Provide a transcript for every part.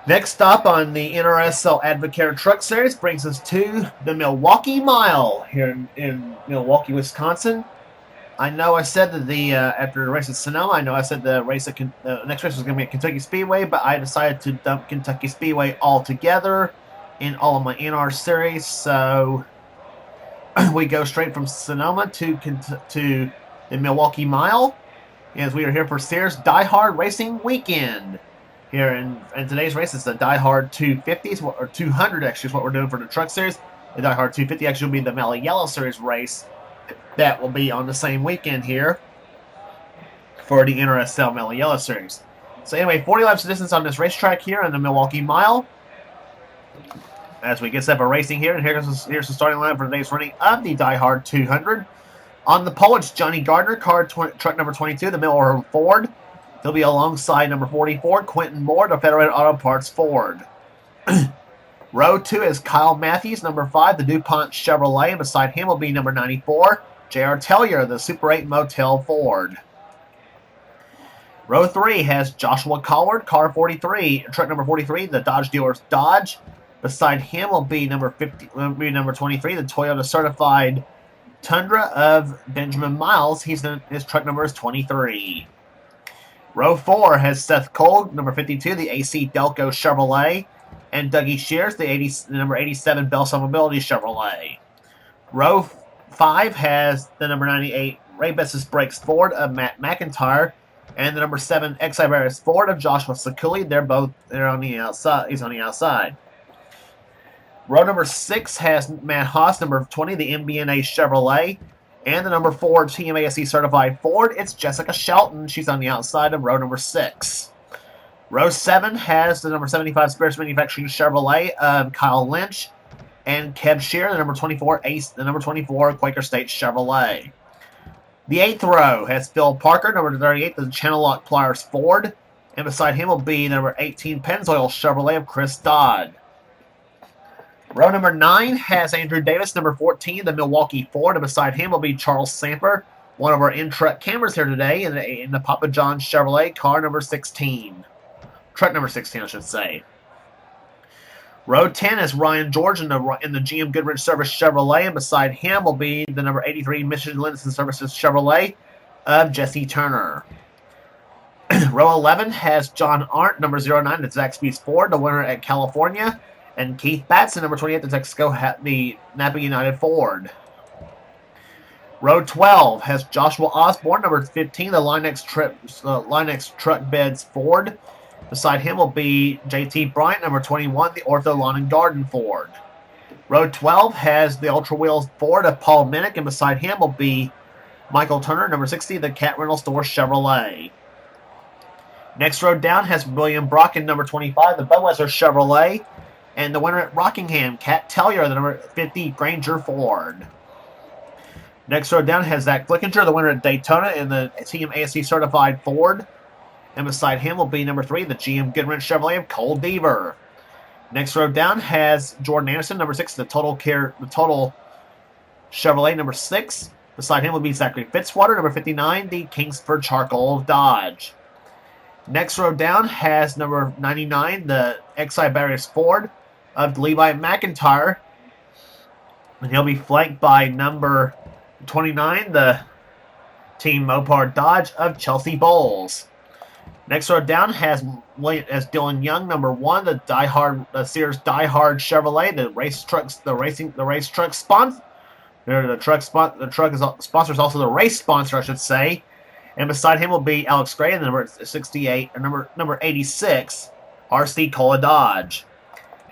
Next stop on the NRSL Advocare Truck Series brings us to the Milwaukee Mile here in Milwaukee, Wisconsin. I know I said that after the race at Sonoma, I know I said the next race was going to be at Kentucky Speedway, but I decided to dump Kentucky Speedway altogether in all of my NR series. So we go straight from Sonoma to the Milwaukee Mile, as we are here for Sears DieHard Racing Weekend. Here in today's race, it's the DieHard 250s, or 200 actually is what we're doing for the truck series. The DieHard 250 actually will be the Mellow Yellow Series race that will be on the same weekend here for the NRSL Mellow Yellow Series. So anyway, 40 laps of distance on this racetrack here in the Milwaukee Mile. As we get set for racing here, and here's the starting line for today's running of the DieHard 200. On the pole, it's Johnny Gardner, truck number 22, the Miller Ford. He'll be alongside number 44, Quentin Moore, the Federated Auto Parts Ford. Row 2 is Kyle Matthews, number 5, the DuPont Chevrolet, and beside him will be number 94, J.R. Tellier, the Super 8 Motel Ford. Row 3 has Joshua Collard, car 43, truck number 43, the Dodge Dealers Dodge. Beside him will be number 23, the Toyota Certified Tundra of Benjamin Miles. His truck number is 23. Row 4 has Seth Cole, number 52, the AC Delco Chevrolet, and Dougie Shears, the number 87 Belson Mobility Chevrolet. Row 5 has the number 98 Ray Bessis Brakes Ford of Matt McIntyre, and the number 7 Xiberius Ford of Joshua Sakuli. They're on the outside. He's on the outside. Row number 6 has Matt Haas, number 20, the MBNA Chevrolet, and the number 4 TMASE certified Ford. It's Jessica Shelton. She's on the outside of row number 6. Row 7 has the number 75 Spears Manufacturing Chevrolet of Kyle Lynch, and Kev Shear, the number 24 Quaker State Chevrolet. The 8th row has Phil Parker, number 38, the Channel Lock Pliers Ford, and beside him will be number 18 Pennzoil Chevrolet of Chris Dodd. Row number 9 has Andrew Davis, number 14, the Milwaukee Ford, and beside him will be Charles Samper, one of our in-truck cameras here today, in the Papa John Chevrolet, car number 16. Truck number 16, I should say. Row 10 is Ryan George in the GM Goodrich Service Chevrolet, and beside him will be the number 83 Mission Livingston Services Chevrolet of Jesse Turner. Row 11 has John Arndt, number 09, the Zaxby's Ford, the winner at California, and Keith Batson, number 28, the Texaco, the Napa United Ford. Row 12 has Joshua Osborne, number 15, the Line-X Truck Beds Ford. Beside him will be JT Bryant, number 21, the Ortho Lawn and Garden Ford. Row 12 has the Ultra Wheels Ford of Paul Minnick, and beside him will be Michael Turner, number 60, the Cat Rental Store Chevrolet. Next row down has William Brocken, number 25, the Budweiser Chevrolet, and the winner at Rockingham, Cat Tellier, the number 50 Granger Ford. Next row down has Zach Flickinger, the winner at Daytona, in the Team ASC certified Ford. And beside him will be number 3, the GM Goodrich Chevrolet of Cole Deaver. Next row down has Jordan Anderson, number 6, the Total Chevrolet, number 6. Beside him will be Zachary Fitzwater, number 59, the Kingsford Charcoal Dodge. Next row down has number 99, the Xiberius Ford of Levi McIntyre. And he'll be flanked by number 29, the Team Mopar Dodge of Chelsea Bowles. Next row down has Dylan Young, number 1, the Sears DieHard Chevrolet, the race truck sponsor. The truck sponsors also the race sponsor, I should say. And beside him will be Alex Gray, and number 68, or number 86, RC Cola Dodge.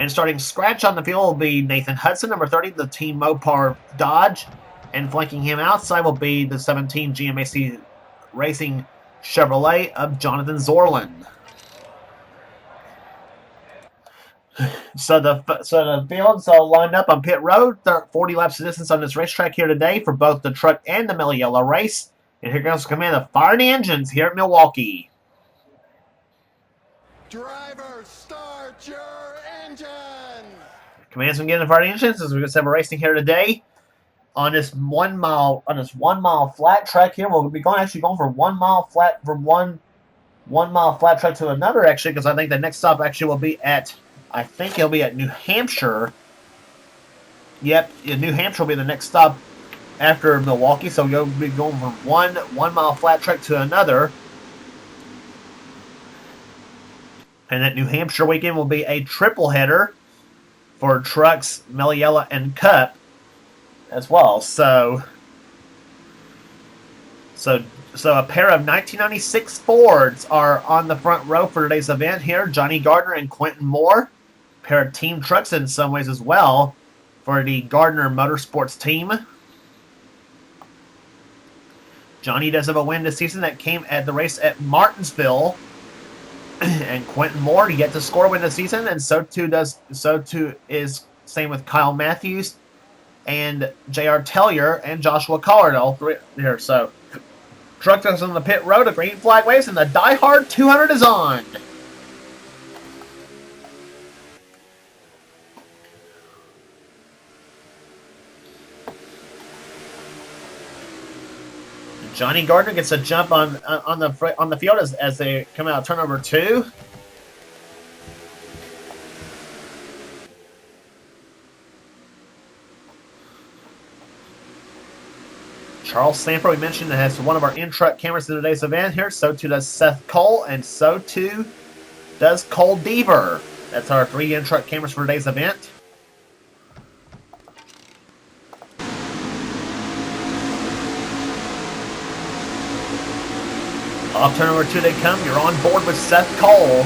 And starting scratch on the field will be Nathan Hudson, number 30, the Team Mopar Dodge. And flanking him outside will be the 17 GMAC Racing Chevrolet of Jonathan Zorlin. So the fields are lined up on pit road. 40 laps of distance on this racetrack here today for both the truck and the Mellow Yellow race. And here goes the command of Fire the Engines here at Milwaukee. Driver, start your engine! Commands from getting the Fire the Engines as we get set for racing here today. On this 1 mile flat track here, we'll be going for 1 mile flat from one 1 mile flat track to another, actually, because I think the next stop actually will be at, I think it'll be at New Hampshire. Yep, New Hampshire will be the next stop after Milwaukee, so you'll be going from one mile flat track to another. And that New Hampshire weekend will be a triple header for trucks, Meliella, and Cup as well. So a pair of 1996 Fords are on the front row for today's event here. Johnny Gardner and Quentin Moore. A pair of team trucks in some ways as well for the Gardner Motorsports team. Johnny does have a win this season that came at the race at Martinsville. And Quentin Moore yet to score a win this season, and so too is same with Kyle Matthews and J.R. Tellier and Joshua Collard, all three here. So truck trucks on the pit road, a green flag waves, and the DieHard 200 is on. Johnny Gardner gets a jump on the field as they come out of turn number 2. Charles Samper, we mentioned, has one of our in-truck cameras in today's event here. So too does Seth Cole, and so too does Cole Deaver. That's our 3 in-truck cameras for today's event. Off turn number 2 they come. You're on board with Seth Cole.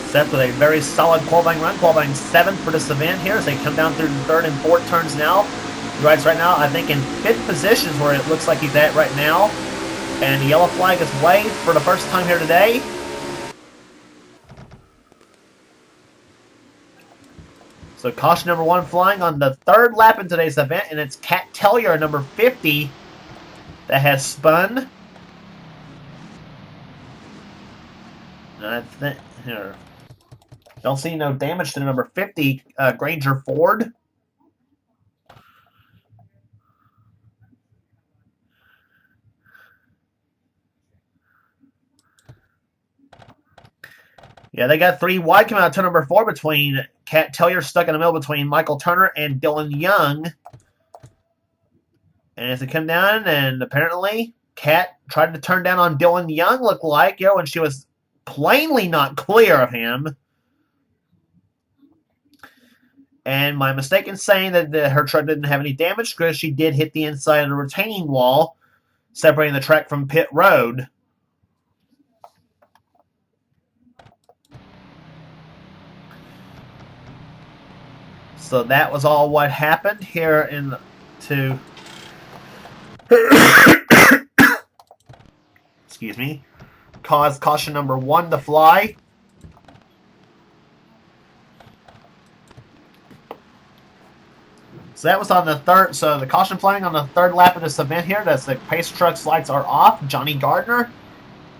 Seth with a very solid qualifying run, qualifying 7th for this event here as they come down through the 3rd and 4th turns now. He rides right now, I think, in 5th position is where it looks like he's at right now. And the yellow flag is waved for the first time here today. So caution number 1 flying on the 3rd lap in today's event, and it's Cat Tellier, number 50, that has spun. I think here, don't see no damage to the number 50 Granger Ford. Yeah, they got 3 wide coming out of turn number 4 between Cat Tellier stuck in the middle between Michael Turner and Dylan Young. And as they come down, and apparently Cat tried to turn down on Dylan Young, looked like, when she was plainly not clear of him. And my mistake in saying that her truck didn't have any damage because she did hit the inside of the retaining wall, separating the track from pit road. So that was all what happened here in to excuse me, caused caution number 1 to fly. So that was on the 3rd. So the caution flying on the 3rd lap of this event here. That's the pace truck's lights are off. Johnny Gardner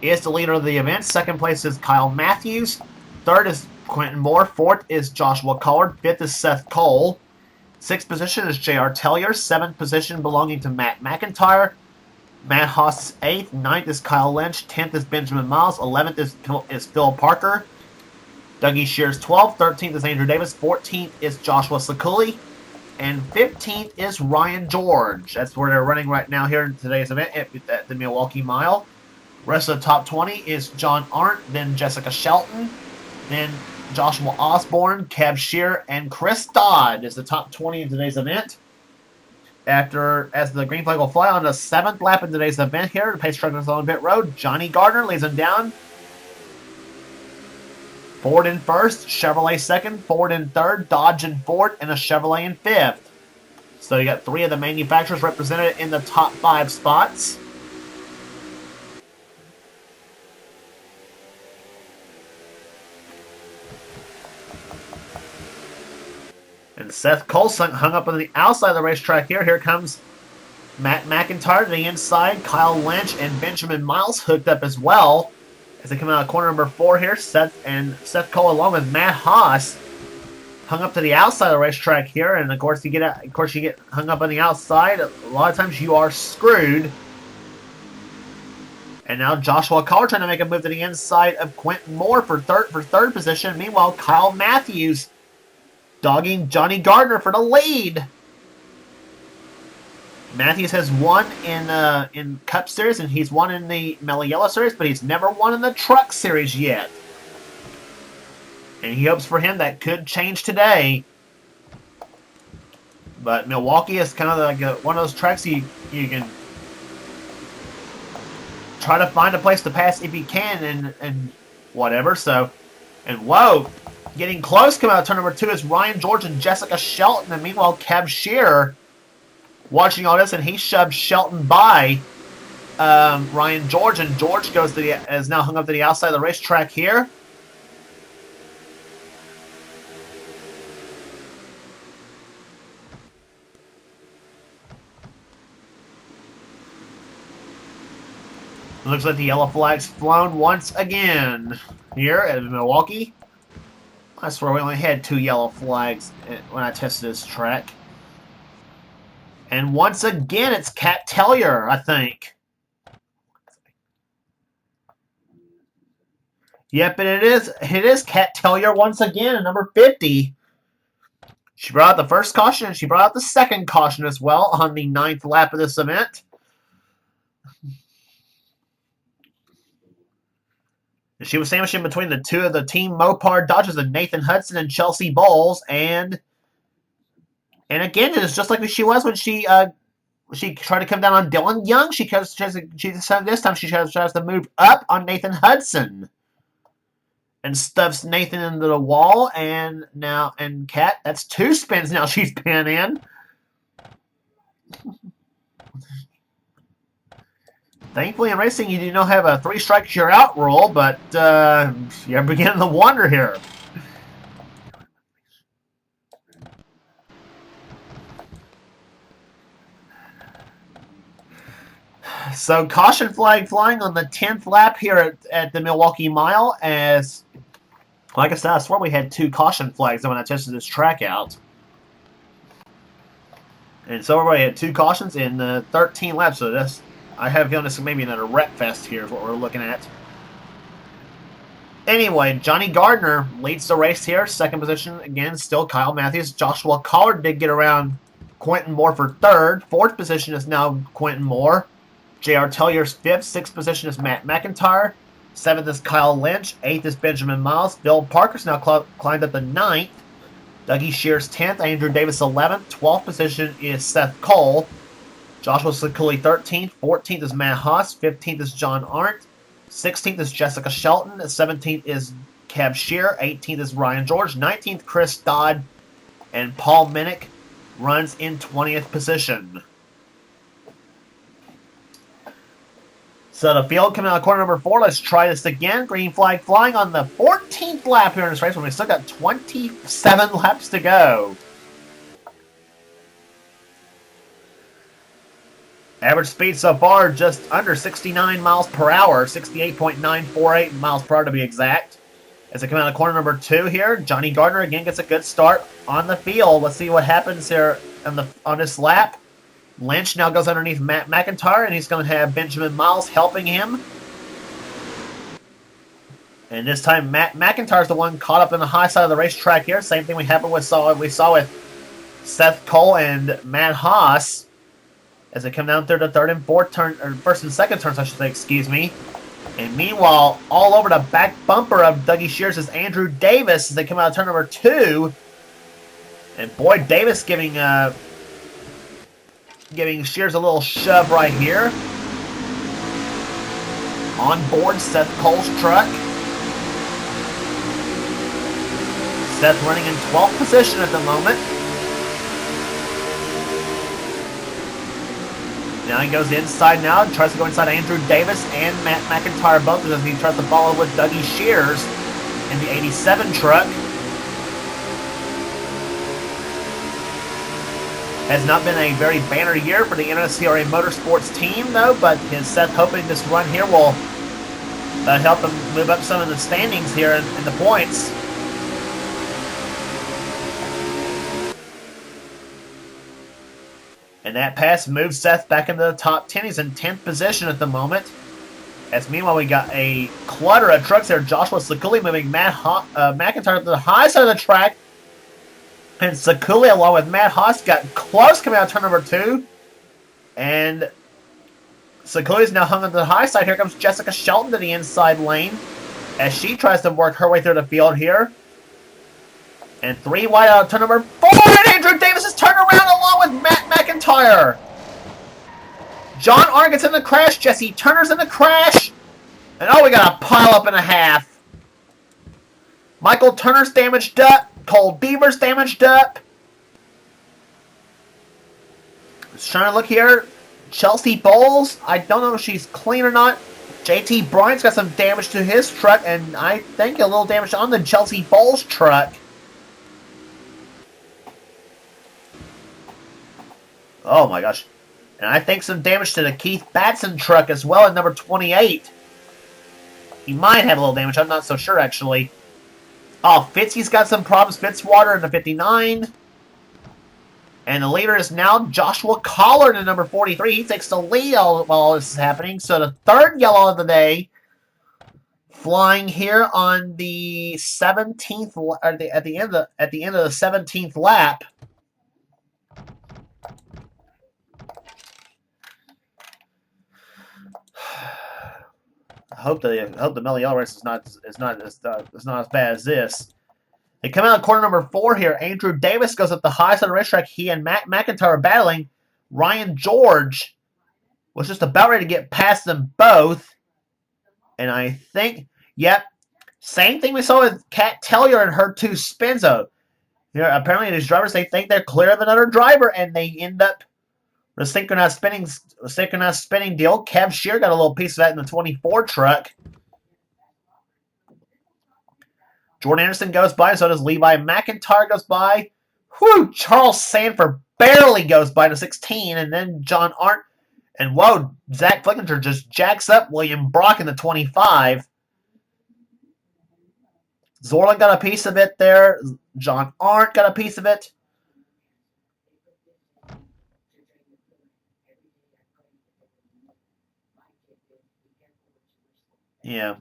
is the leader of the event. 2nd place is Kyle Matthews. 3rd is Quentin Moore. 4th is Joshua Collard. 5th is Seth Cole. 6th position is J.R. Tellier. 7th position belonging to Matt McIntyre. Matt Haas is 8th. 9th is Kyle Lynch. 10th is Benjamin Miles. 11th is Phil Parker. Dougie Shears 12th. 13th is Andrew Davis. 14th is Joshua Sakuli. And 15th is Ryan George. That's where they're running right now here in today's event at the Milwaukee Mile. Rest of the top 20 is John Arndt, then Jessica Shelton, then Joshua Osborne, Cab Shear, and Chris Dodd is the top 20 in today's event. As the green flag will fly on the 7th lap in today's event here, the pace truck is on pit road. Johnny Gardner leads him down. Ford in 1st, Chevrolet 2nd, Ford in 3rd, Dodge in 4th, and a Chevrolet in 5th. So you got 3 of the manufacturers represented in the top 5 spots. And Seth Colson hung up on the outside of the racetrack here. Here comes Matt McIntyre to the inside. Kyle Lynch and Benjamin Miles hooked up as well. As they come out of corner number 4 here, Seth Cole along with Matt Haas hung up to the outside of the racetrack here, and of course you get hung up on the outside. A lot of times you are screwed. And now Joshua Collard trying to make a move to the inside of Quentin Moore for third position. Meanwhile, Kyle Matthews dogging Johnny Gardner for the lead. Matthews has won in Cup Series, and he's won in the Mellow Yellow Series, but he's never won in the Truck Series yet. And he hopes for him that could change today. But Milwaukee is kind of like one of those tracks you can try to find a place to pass if you can and whatever. So, and whoa, getting close coming out of turn number 2 is Ryan George and Jessica Shelton. And meanwhile, Cab Shearer watching all this, and he shoved Shelton by Ryan George, and George is now hung up to the outside of the racetrack here. Looks like the yellow flag's flown once again here at Milwaukee. I swear we only had 2 yellow flags when I tested this track. And once again, it's Kat Tellier, I think. Yep, and it is Kat Tellier once again at number 50. She brought out the first caution, and she brought out the second caution as well on the 9th lap of this event. She was sandwiched in between the 2 of the Team Mopar Dodgers of Nathan Hudson and Chelsea Bowles, and again, it's just like she was when she tried to come down on Dylan Young. This time she tries to move up on Nathan Hudson and stuffs Nathan into the wall, and Kat, that's 2 spins now she's been in. Thankfully, in racing, you do not have a 3 strikes you're out rule, but you're beginning to wonder here. So, caution flag flying on the 10th lap here at the Milwaukee Mile. As, like I said, I swear we had 2 caution flags when I tested this track out. And so we had 2 cautions in the 13 laps. So this, I have a feeling this is maybe another wreck fest here is what we're looking at. Anyway, Johnny Gardner leads the race here. Second position, again, still Kyle Matthews. Joshua Collard did get around Quentin Moore for 3rd. 4th position is now Quentin Moore. J.R. Tellier's 5th. 6th position is Matt McIntyre. 7th is Kyle Lynch. 8th is Benjamin Miles. Bill Parker's now climbed up to 9th. Dougie Shears 10th. Andrew Davis 11th. 12th position is Seth Cole. Joshua Sakuli 13th. 14th is Matt Haas. 15th is John Arndt. 16th is Jessica Shelton. 17th is Cab Shearer. 18th is Ryan George. 19th, Chris Dodd. And Paul Minnick runs in 20th position. So the field coming out of corner number 4. Let's try this again. Green flag flying on the 14th lap here in this race when we still got 27 laps to go. Average speed so far just under 69 miles per hour, 68.948 miles per hour to be exact. As they come out of corner number 2 here, Johnny Gardner again gets a good start on the field. Let's see what happens here on this lap. Lynch now goes underneath Matt McIntyre, and he's going to have Benjamin Miles helping him. And this time, Matt McIntyre's the one caught up in the high side of the racetrack here. Same thing we saw with Seth Cole and Matt Haas. As they come down through the 3rd and 4th turn, or 1st and 2nd turns, I should say, excuse me. And meanwhile, all over the back bumper of Dougie Shears is Andrew Davis as they come out of turn number 2. And boy, Davis giving Shears a little shove right here. On board Seth Cole's truck. Seth running in 12th position at the moment. Now he goes inside now, tries to go inside Andrew Davis and Matt McIntyre both as he tries to follow with Dougie Shears in the 87 truck. Has not been a very banner year for the NRSL Motorsports team, though, but is Seth hoping this run here will help him move up some of the standings here in the points. And that pass moves Seth back into the top 10. He's in 10th position at the moment. As meanwhile, we got a clutter of trucks there. Joshua Sakuli moving McIntyre to the high side of the track. And Sakuli, along with Matt Haas, got close coming out of turn number 2. And Sakuli is now hung on the high side. Here comes Jessica Shelton to the inside lane as she tries to work her way through the field here. And 3 wide out of turn number 4. And Andrew Davis is turned around along with Matt McIntyre. John Arndt gets in the crash. Jesse Turner's in the crash. And oh, we got a pile up and a half. Michael Turner's damaged up. Cole Beaver's damaged up. Just trying to look here. Chelsea Bowles, I don't know if she's clean or not. JT Bryant's got some damage to his truck, and I think a little damage on the Chelsea Bowles truck. Oh my gosh. And I think some damage to the Keith Batson truck as well in number 28. He might have a little damage, I'm not so sure actually. Oh, Fitzy's got some problems. Fitzwater in the 59. And the leader is now Joshua Collard in number 43. He takes the lead while all this is happening. So the third yellow of the day, flying here on the 17th, or at the end of the 17th lap. I hope the Melly Yellow race is not as bad as this. They come out of corner number 4 here. Andrew Davis goes up the high side of the racetrack. He and Matt McIntyre are battling. Ryan George was just about ready to get past them both. And I think, yep, same thing we saw with Kat Tellier and her 2 Spinzo. Here, apparently these drivers, they think they're clear of another driver, and they end up with a synchronized spinning deal. Kev Shear got a little piece of that in the 24 truck. Jordan Anderson goes by, so does Levi McIntyre goes by. Whew, Charles Sanford barely goes by to 16, and then John Arndt. And whoa, Zach Flickinger just jacks up William Brock in the 25. Zorlin got a piece of it there. John Arndt got a piece of it. Yeah.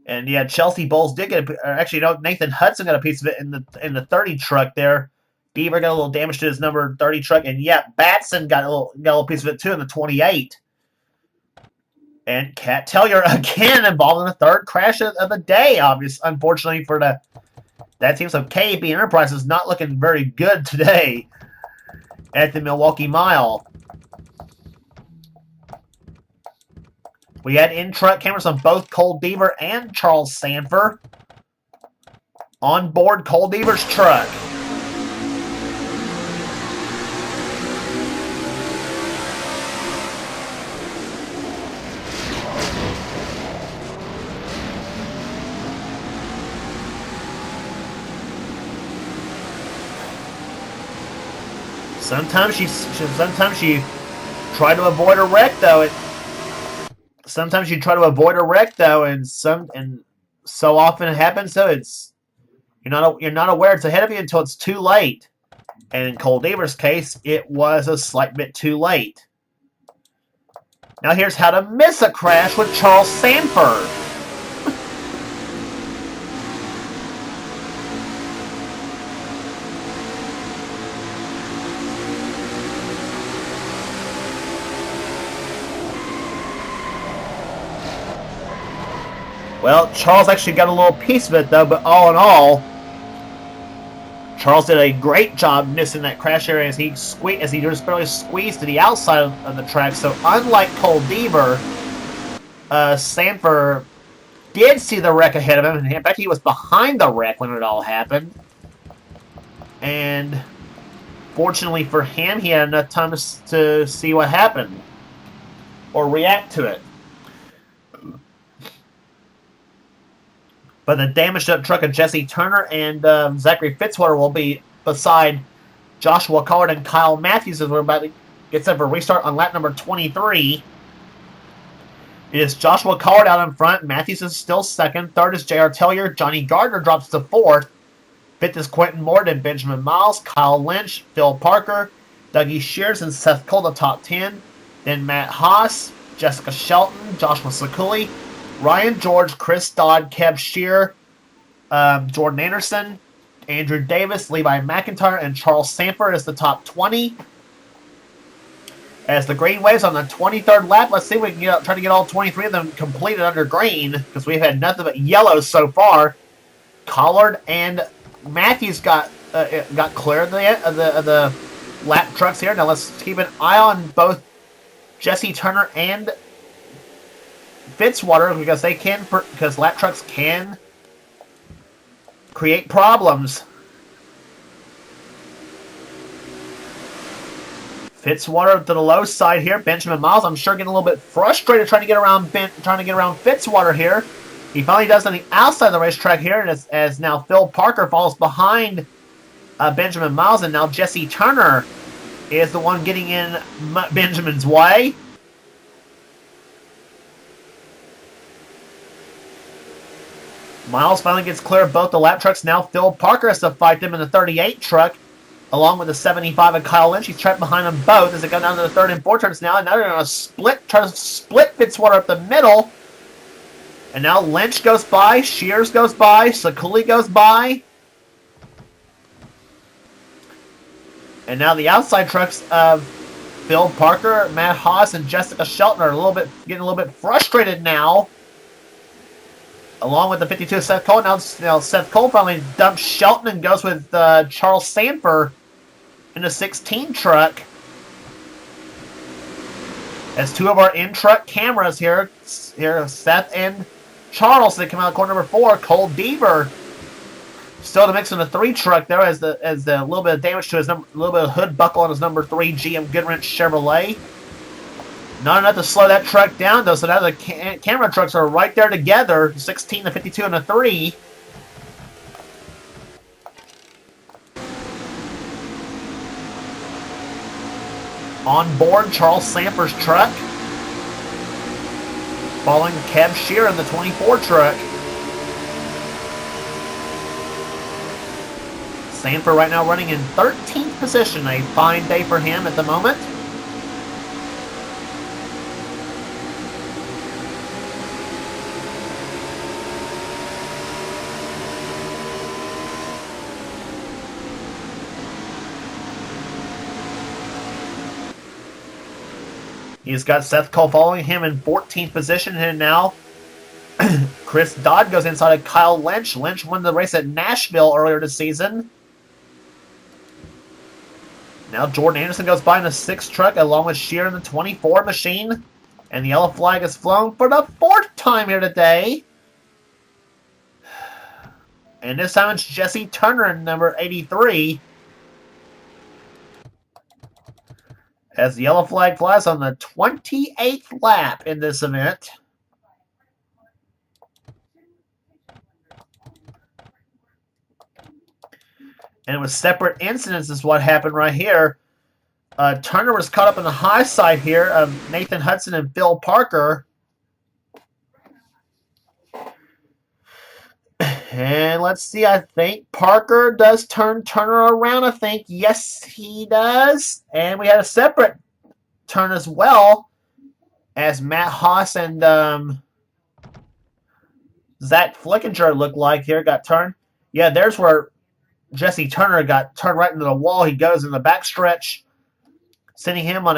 And yeah, Chelsea Bowles did get Nathan Hudson got a piece of it in the 30 truck there. Beaver got a little damage to his number 30 truck, and yeah, Batson got a little piece of it too in the 28. And Kat Tellier again involved in the third crash of the day. Unfortunately for that team, so KAB Enterprise is not looking very good today at the Milwaukee Mile. We had in-truck cameras on both Cole Deaver and Charles Sanford on board Cole Deaver's truck. Sometimes she tried to avoid a wreck though. Sometimes you try to avoid a wreck though, and so often it happens. So you're not aware it's ahead of you until it's too late. And in Cole Deaver's case, it was a slight bit too late. Now here's how to miss a crash with Charles Sanford. Well, Charles actually got a little piece of it, though, but all in all, Charles did a great job missing that crash area as he just barely squeezed to the outside of the track. So unlike Cole Deaver, Sanford did see the wreck ahead of him. In fact, he was behind the wreck when it all happened. And fortunately for him, he had enough time to see what happened or react to it. But the damaged up truck of Jesse Turner and Zachary Fitzwater will be beside Joshua Collard and Kyle Matthews as we're about to get set for a restart on lap number 23. It is Joshua Collard out in front. Matthews is still second. Third is J.R. Tellier. Johnny Gardner drops to fourth. Fifth is Quentin Morton, Benjamin Miles, Kyle Lynch, Phil Parker, Dougie Shears and Seth Cole, the top 10. Then Matt Haas, Jessica Shelton, Joshua Sakuli, Ryan George, Chris Dodd, Kev Shear, Jordan Anderson, Andrew Davis, Levi McIntyre, and Charles Sanford is the top 20. As the green waves on the 23rd lap, let's see if we can try to get all 23 of them completed under green, because we've had nothing but yellows so far. Collard and Matthews got clear of the lap trucks here. Now let's keep an eye on both Jesse Turner and Fitzwater, because lap trucks can create problems. Fitzwater to the low side here. Benjamin Miles, I'm sure, getting a little bit frustrated trying to get around Fitzwater here. He finally does on the outside of the racetrack here, and as now Phil Parker falls behind Benjamin Miles, and now Jesse Turner is the one getting in Benjamin's way. Miles finally gets clear of both the lap trucks. Now Phil Parker has to fight them in the 38 truck, along with the 75 of Kyle Lynch. He's trapped behind them both as they go down to the third and fourth turns now. And now they're going to try to split Fitzwater up the middle. And now Lynch goes by, Shears goes by, Sakuli goes by. And now the outside trucks of Phil Parker, Matt Haas, and Jessica Shelton are getting a little bit frustrated now. Along with the 52 Seth Cole. Now Seth Cole finally dumps Shelton and goes with Charles Sanford in the 16 truck. As two of our in-truck cameras here, Seth and Charles, they come out of corner number 4. Cole Deaver still to mix in the 3 truck there as the little bit of damage to his little bit of hood buckle on his number 3 GM Goodwrench Chevrolet. Not enough to slow that truck down though, so now the camera trucks are right there together, the 16, the 52, and the 3. On board, Charles Sanford's truck. Following Kev Shear in the 24 truck. Sanford right now running in 13th position. A fine day for him at the moment. He's got Seth Cole following him in 14th position, and now Chris Dodd goes inside of Kyle Lynch. Lynch won the race at Nashville earlier this season. Now Jordan Anderson goes by in the 6th truck along with Shear in the 24 machine. And the yellow flag is flown for the 4th time here today. And this time it's Jesse Turner in number 83. As the yellow flag flies on the 28th lap in this event. And with separate incidents is what happened right here. Turner was caught up in the high side here of Nathan Hudson and Phil Parker. And let's see, I think Parker does turn Turner around, I think. Yes, he does. And we had a separate turn as well, as Matt Haas and Zach Flickinger looked like here got turned. Yeah, there's where Jesse Turner got turned right into the wall. He goes in the backstretch, sending him on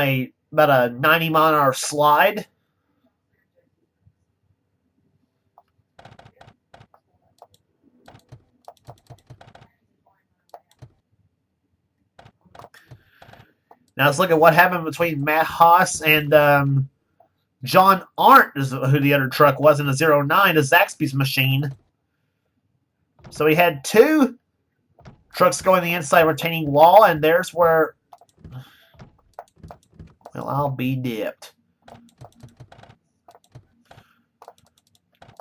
about a 90-mile-an-hour slide. Now let's look at what happened between Matt Haas and John Arndt, is who the other truck was in the 09, the Zaxby's machine. So we had 2 trucks going the inside retaining wall, and there's where, well, I'll be dipped.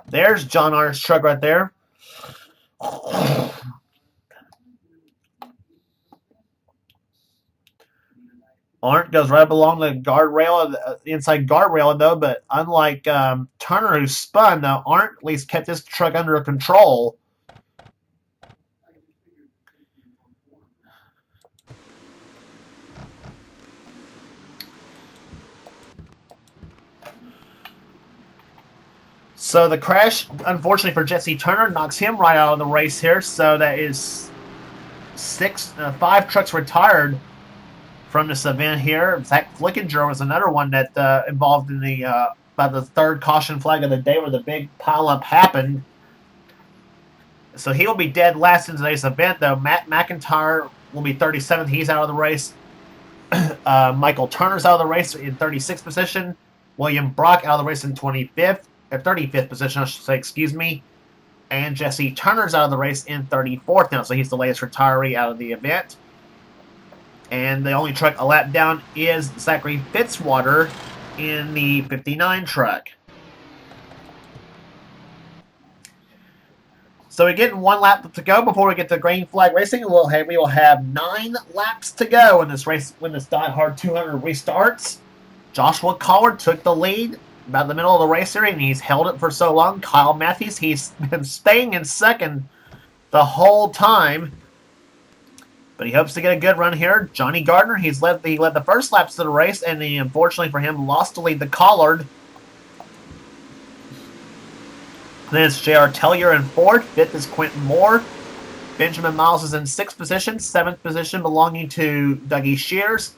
There's John Arndt's truck right there. Arndt goes right up along the guardrail, the inside guardrail, though, but unlike Turner, who spun, though, Arndt at least kept this truck under control. So the crash, unfortunately for Jesse Turner, knocks him right out of the race here. So that is 5 trucks retired from this event here. Zach Flickinger was another one that involved in the about the third caution flag of the day where the big pileup happened. So he will be dead last in today's event, though. Matt McIntyre will be 37th. He's out of the race. Michael Turner's out of the race in 36th position. William Brock out of the race in 35th position, I should say, excuse me. And Jesse Turner's out of the race in 34th now, so he's the latest retiree out of the event. And the only truck a lap down is Zachary Fitzwater in the 59 truck. So we're getting 1 lap to go before we get to green flag racing. We will have 9 laps to go in this race when this DieHard 200 restarts. Joshua Collard took the lead about the middle of the race here, and he's held it for so long. Kyle Matthews, he's been staying in second the whole time, but he hopes to get a good run here. Johnny Gardner, he led the first laps of the race, and he, unfortunately for him, lost to lead the Collard. Then it's J.R. Tellier in 4th. 5th is Quentin Moore. Benjamin Miles is in 6th position. 7th position belonging to Dougie Shears.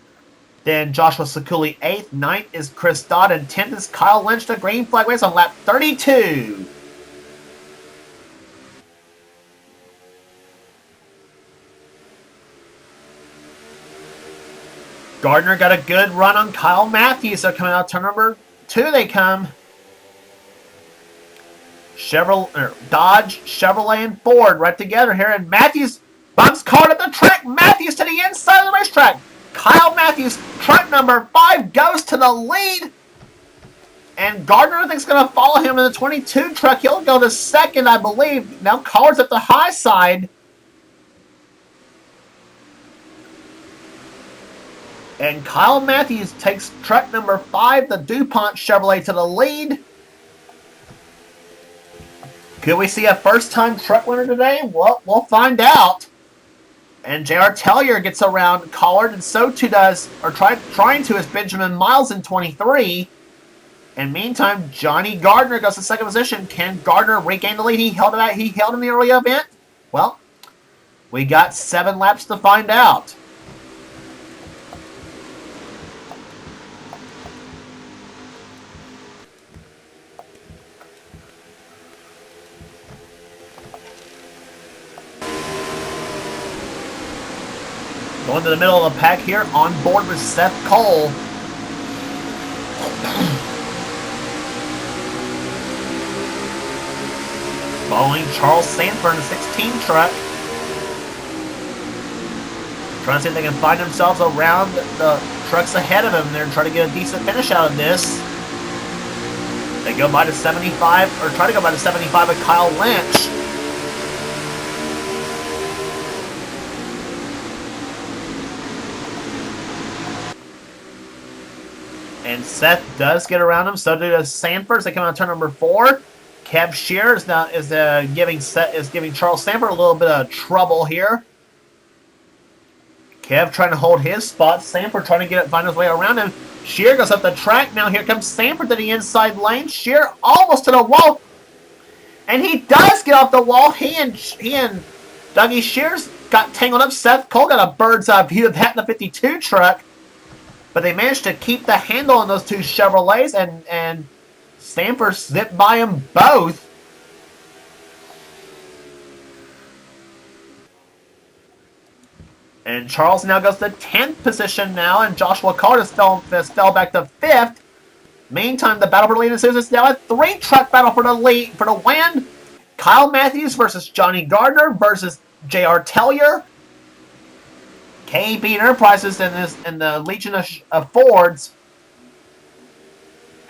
Then Joshua Sekuli 8th. 9th is Chris Dodd. And 10th is Kyle Lynch. The green flag race on lap 32. Gardner got a good run on Kyle Matthews. So coming out turn number 2 they come. Dodge, Chevrolet, and Ford right together here. And Matthews bumps Collard at the track. Matthews to the inside of the racetrack. Kyle Matthews, truck number 5, goes to the lead. And Gardner, I think, is going to follow him in the 22 truck. He'll go to second, I believe. Now Collard's at the high side. And Kyle Matthews takes truck number 5, the DuPont Chevrolet, to the lead. Could we see a first-time truck winner today? Well, we'll find out. And J.R. Tellier gets around Collard, and so too does, or trying to, is Benjamin Miles in 23. And meantime, Johnny Gardner goes to second position. Can Gardner regain the lead? He held in the early event. Well, we got 7 laps to find out. Going to the middle of the pack here, on board with Seth Cole. Following Charles Sanford in the 16 truck. Trying to see if they can find themselves around the trucks ahead of them. They're trying to get a decent finish out of this. They go by the 75, or try to go by the 75 of Kyle Lynch. And Seth does get around him. So does Sanford. They come out turn number 4. Kev Shears now is giving Charles Sanford a little bit of trouble here. Kev trying to hold his spot. Sanford trying to find his way around him. Shear goes up the track. Now here comes Sanford to the inside lane. Shear almost to the wall. And he does get off the wall. He and Dougie Shears got tangled up. Seth Cole got a bird's eye view of that in the 52 truck. But they managed to keep the handle on those 2 Chevrolets, and Sanford zipped by them both. And Charles now goes to 10th position now, and Joshua Carter fell back to 5th. Meantime, the battle for the lead ensues. It's now a 3-truck battle for the win. Kyle Matthews versus Johnny Gardner versus J.R. Tellier. KB Enterprises and the Legion of Fords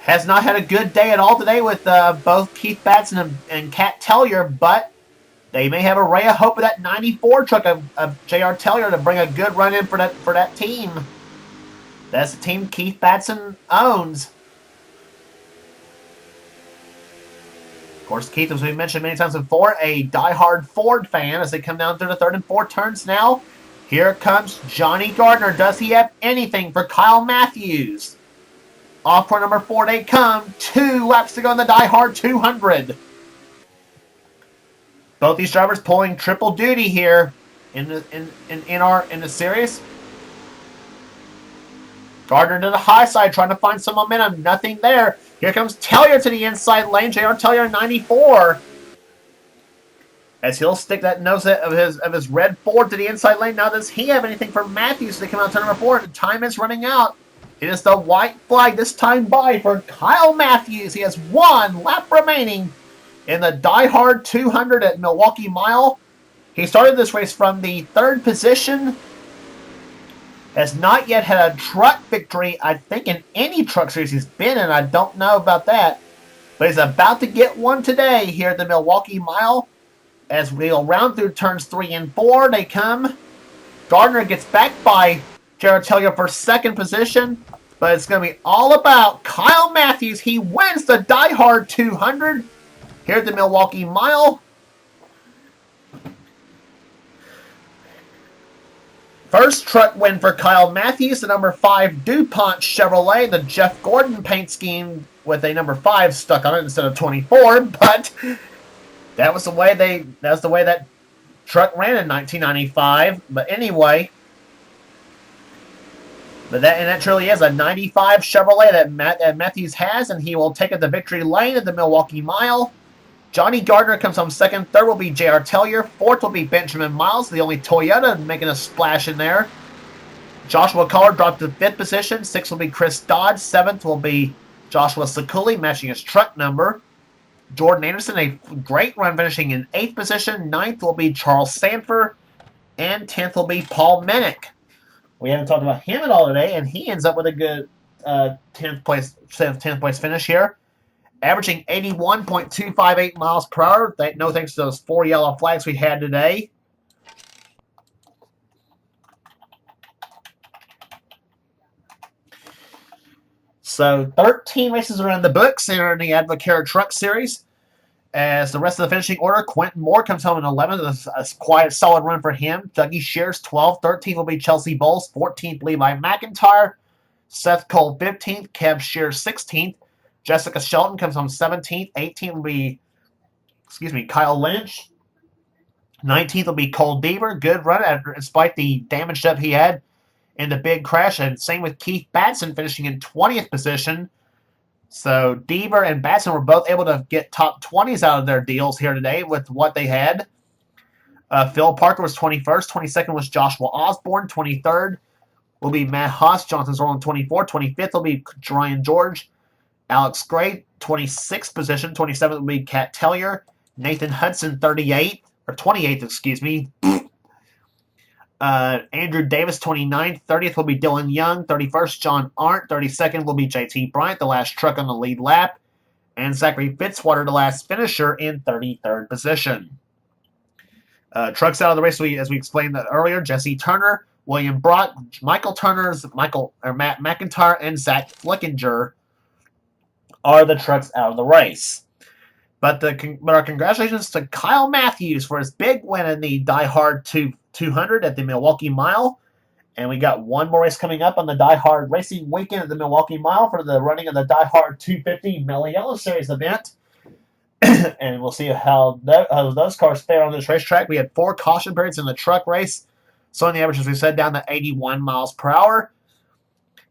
has not had a good day at all today with both Keith Batson and Cat Tellier, but they may have a ray of hope with that 94 truck of J.R. Tellier to bring a good run in for that team. That's the team Keith Batson owns. Of course, Keith, as we've mentioned many times before, a diehard Ford fan as they come down through the 3rd and 4th turns now. Here comes Johnny Gardner. Does he have anything for Kyle Matthews? Off for number 4, they come. 2 laps to go in the DieHard 200. Both these drivers pulling triple duty here in the series. Gardner to the high side, trying to find some momentum. Nothing there. Here comes Tellier to the inside lane. J.R. Tellier 94. As he'll stick that nose of his red Ford to the inside lane. Now, does he have anything for Matthews to come out to number 4? The time is running out. It is the white flag this time by for Kyle Matthews. He has 1 lap remaining in the DieHard 200 at Milwaukee Mile. He started this race from the 3rd position. Has not yet had a truck victory, I think, in any truck series he's been in. I don't know about that. But he's about to get one today here at the Milwaukee Mile. As we'll round through turns 3 and 4, they come. Gardner gets back by Jared Tellier for 2nd position. But it's going to be all about Kyle Matthews. He wins the DieHard 200 here at the Milwaukee Mile. First truck win for Kyle Matthews, the number 5 DuPont Chevrolet, the Jeff Gordon paint scheme with a number 5 stuck on it instead of 24. But that was the way that truck ran in 1995. But anyway, that truly is a 95 Chevrolet that Matthews has, and he will take it to victory lane at the Milwaukee Mile. Johnny Gardner comes home 2nd. 3rd will be J.R. Tellier. 4th will be Benjamin Miles, the only Toyota making a splash in there. Joshua Collard dropped to 5th position. 6th will be Chris Dodge. 7th will be Joshua Sakuli, matching his truck number. Jordan Anderson, a great run, finishing in 8th position. 9th will be Charles Sanford. And 10th will be Paul Mennick. We haven't talked about him at all today, and he ends up with a good 10th place finish here. Averaging 81.258 miles per hour. No thanks to those 4 yellow flags we had today. So 13 races are in the books here in the Advocare Truck Series. As the rest of the finishing order, Quentin Moore comes home in 11th. A quiet, solid run for him. Dougie Shears, 12th. 13th will be Chelsea Bowles. 14th, Levi McIntyre. Seth Cole, 15th. Kev Shears, 16th. Jessica Shelton comes home 17th. 18th will be, Kyle Lynch. 19th will be Cole Deaver. Good run despite the damage that he had in the big crash. And same with Keith Batson finishing in 20th position. So Deaver and Batson were both able to get top 20s out of their deals here today with what they had. Phil Parker was 21st. 22nd was Joshua Osborne. 23rd will be Matt Haas. Johnson's rolling 24. 25th will be Ryan George. Alex Gray, 26th position. 27th will be Kat Tellier. Nathan Hudson, 28th. Or 28th, excuse me. Andrew Davis, 29th. 30th will be Dylan Young. 31st, John Arndt. 32nd will be JT Bryant, the last truck on the lead lap. And Zachary Fitzwater, the last finisher, in 33rd position. Trucks out of the race, as we explained earlier, Jesse Turner, William Brock, Matt McIntyre, and Zach Flickinger are the trucks out of the race. But our congratulations to Kyle Matthews for his big win in the DieHard 200 at the Milwaukee Mile. And we got one more race coming up on the DieHard Racing Weekend at the Milwaukee Mile for the running of the DieHard 250 Mellow Yellow Series event. And we'll see how those cars fare on this racetrack. We had 4 caution periods in the truck race. So on the average, as we said, down to 81 miles per hour.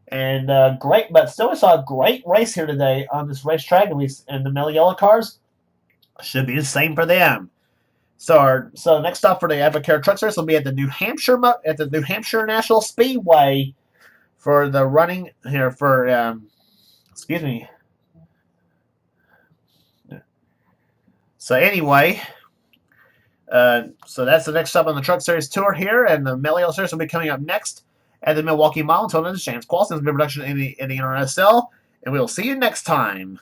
And but still we saw a great race here today on this racetrack. And the Mellow Yellow cars should be the same for them. So next stop for the Advocare Truck Series will be at the New Hampshire National Speedway for the running here for So anyway, so that's the next stop on the Truck Series tour here, and the Mellow Yellow Series will be coming up next at the Milwaukee Mile. Until then, James Qualson's been production in the NRSL, and we will see you next time.